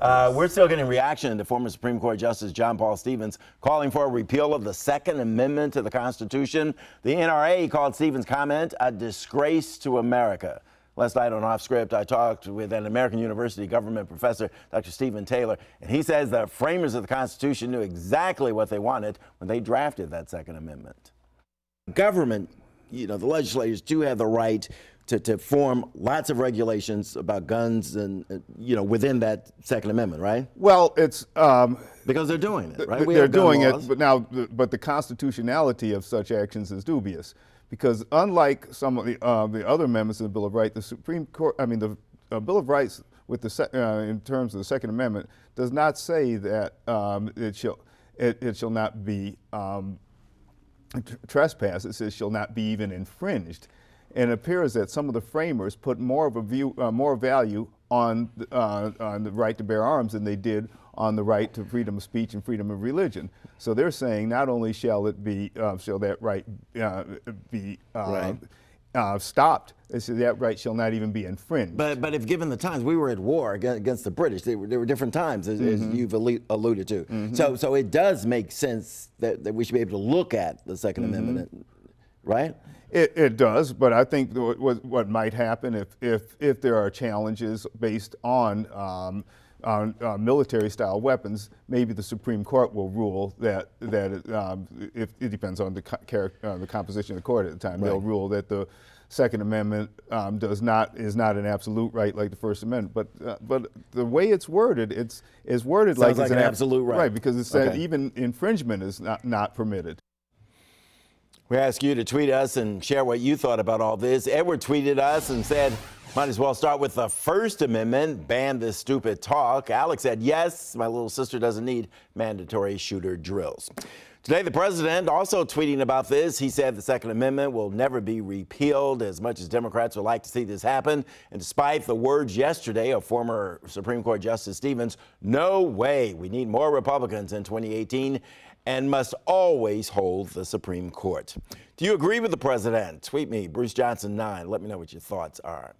We're still getting reaction to former Supreme Court Justice John Paul Stevens calling for a repeal of the Second Amendment to the Constitution. The NRA called Stevens' comment a disgrace to America. Last night on Off Script, I talked with an American University government professor, Dr. Stephen Taylor, and he says the framers of the Constitution knew exactly what they wanted when they drafted that Second Amendment. Government, the legislators do have the right to form lots of regulations about guns and, within that Second Amendment, right? Well, it's because they're doing it, right? They're doing it, but the constitutionality of such actions is dubious, because unlike some of the other amendments of the Bill of Rights, the Supreme Court, the Bill of Rights with in terms of the Second Amendment does not say that it shall not be trespassed. It says shall not be even infringed. And it appears that some of the framers put more value on the right to bear arms than they did on the right to freedom of speech and freedom of religion. So they're saying not only shall that right be stopped, they say that right shall not even be infringed. But if given the times, we were at war against the British. There were different times, as you've alluded to. So it does make sense that we should be able to look at the Second Amendment, right? It does, but I think what might happen if there are challenges based on military-style weapons, maybe the Supreme Court will rule that if it depends on the composition of the court at the time, they'll rule that the Second Amendment is not an absolute right like the First Amendment. But the way it's worded, it's worded like it's an absolute right. Right, because it said even infringement is not permitted. We ask you to tweet us and share what you thought about all this. Edward tweeted us and said, might as well start with the First Amendment, ban this stupid talk. Alex said, yes, my little sister doesn't need mandatory shooter drills. Today, the president also tweeting about this. He said the Second Amendment will never be repealed, as much as Democrats would like to see this happen. And despite the words yesterday of former Supreme Court Justice Stevens, no way, we need more Republicans in 2018 and must always hold the Supreme Court. Do you agree with the president? Tweet me, Bruce Johnson 9. Let me know what your thoughts are.